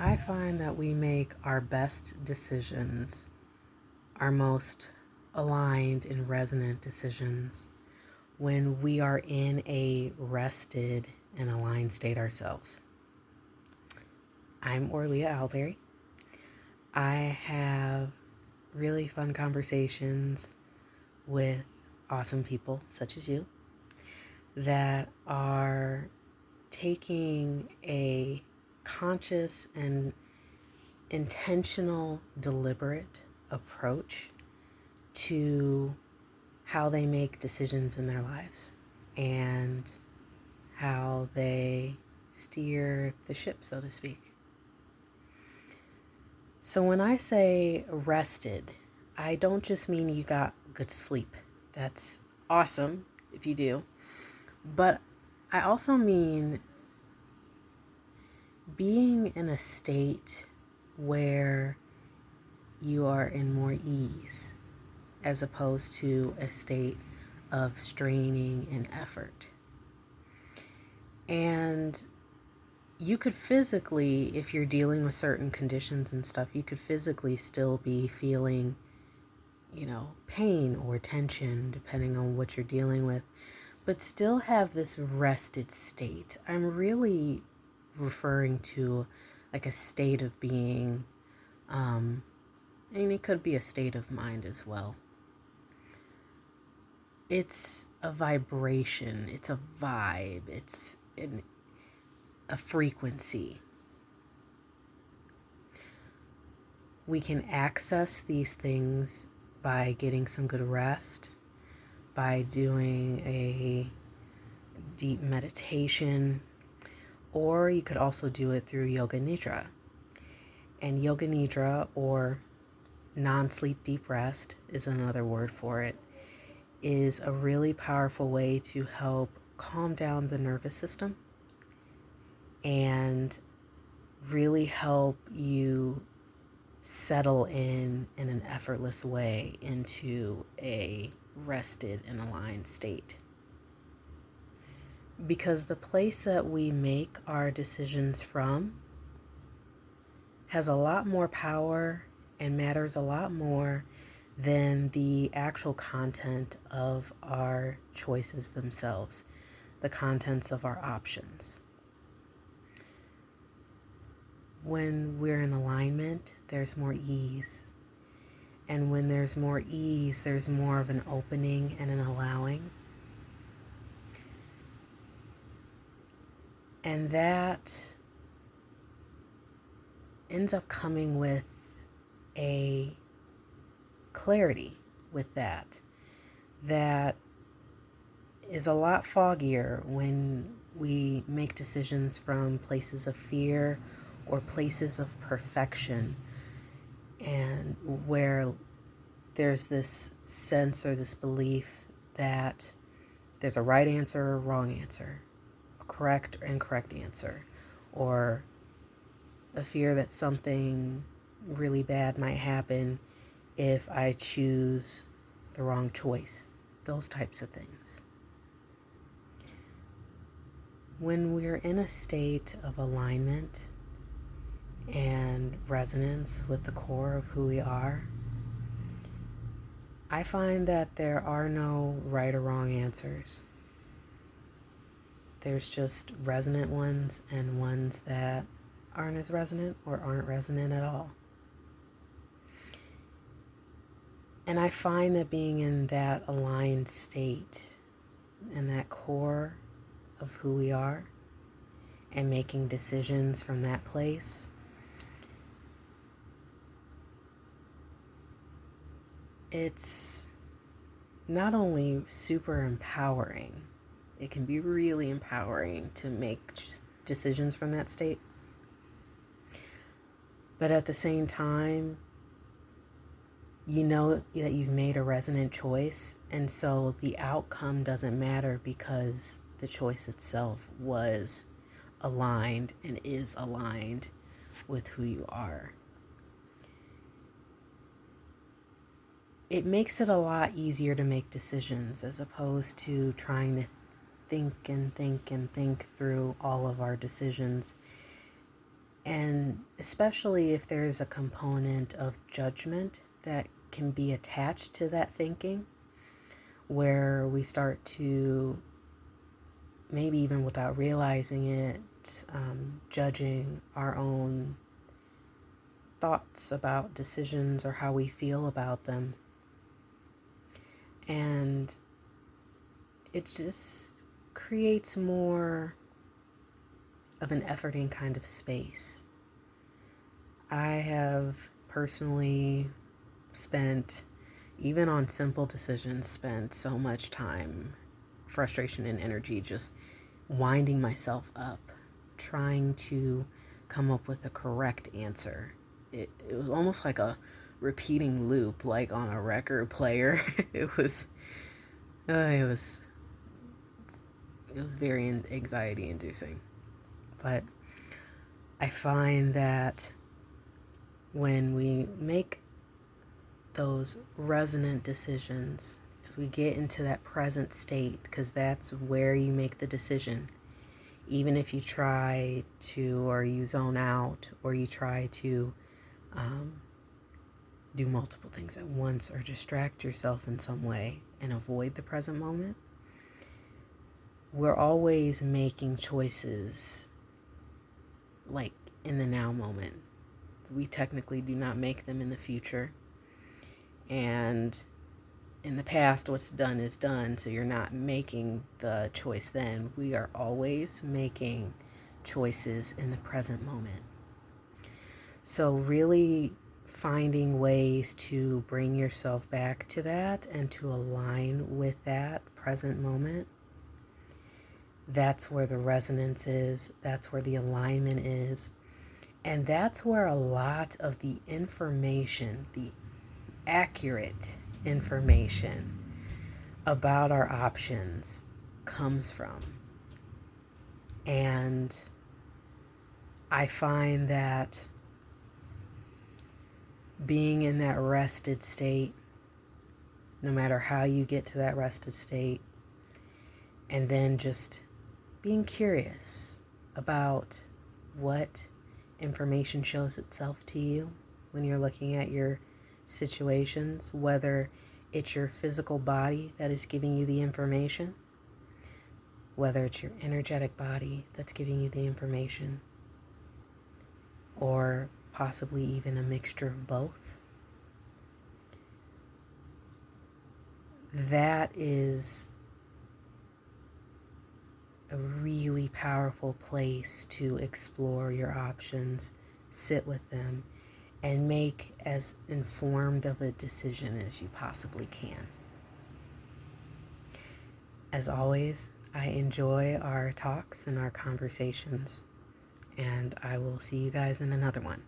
I find that we make our best decisions, our most aligned and resonant decisions, when we are in a rested and aligned state ourselves. I'm Orlia Alberry. I have really fun conversations with awesome people such as you that are taking a conscious and intentional, deliberate approach to how they make decisions in their lives and how they steer the ship, so to speak. So when I say rested, I don't just mean you got good sleep. That's awesome if you do. But I also mean being in a state where you are in more ease as opposed to a state of straining and effort. And you could physically, if you're dealing with certain conditions and stuff, you could physically still be feeling, pain or tension, depending on what you're dealing with, but still have this rested state. I'm really referring to like a state of being, and it could be a state of mind as well. It's a vibration, it's a vibe, it's a frequency. We can access these things by getting some good rest, by doing a deep meditation, or you could also do it through yoga nidra. And yoga nidra, or non-sleep deep rest is another word for it, is a really powerful way to help calm down the nervous system and really help you settle in an effortless way into a rested and aligned state. Because the place that we make our decisions from has a lot more power and matters a lot more than the actual content of our choices themselves, the contents of our options. When we're in alignment, there's more ease. And when there's more ease, there's more of an opening and an allowing. And that ends up coming with a clarity with that is a lot foggier when we make decisions from places of fear or places of perfection, and where there's this sense or this belief that there's a right answer or a wrong answer, a correct or incorrect answer, or a fear that something really bad might happen if I choose the wrong choice, those types of things. When we're in a state of alignment and resonance with the core of who we are, I find that there are no right or wrong answers. There's just resonant ones and ones that aren't as resonant or aren't resonant at all. And I find that being in that aligned state and that core of who we are and making decisions from that place it's not only super empowering, it can be really empowering to make decisions from that state, but at the same time, you know that you've made a resonant choice, and so the outcome doesn't matter because the choice itself was aligned and is aligned with who you are. It makes it a lot easier to make decisions as opposed to trying to think through all of our decisions And especially if there's a component of judgment that can be attached to that thinking, where we start to, maybe even without realizing it, judging our own thoughts about decisions or how we feel about them. And it just creates more of an efforting kind of space. I have personally spent, even on simple decisions, spent so much time, frustration and energy just winding myself up, trying to come up with a correct answer. It was almost like a repeating loop, like on a record player. It was it was very anxiety inducing. But I find that when we make those resonant decisions, if we get into that present state, because that's where you make the decision, even if you try to, or you zone out, or you try to do multiple things at once, or distract yourself in some way and avoid the present moment, we're always making choices like in the now moment. We technically do not make them in the future. And in the past, what's done is done, so you're not making the choice then. We are always making choices in the present moment. So really finding ways to bring yourself back to that and to align with that present moment, that's where the resonance is, that's where the alignment is, and that's where a lot of the information, the accurate information about our options comes from. And I find that being in that rested state, no matter how you get to that rested state, and then just being curious about what information shows itself to you when you're looking at your situations, whether it's your physical body that is giving you the information, whether it's your energetic body that's giving you the information, or possibly even a mixture of both. That is a really powerful place to explore your options, sit with them, and make as informed of a decision as you possibly can. As always, I enjoy our talks and our conversations, and I will see you guys in another one.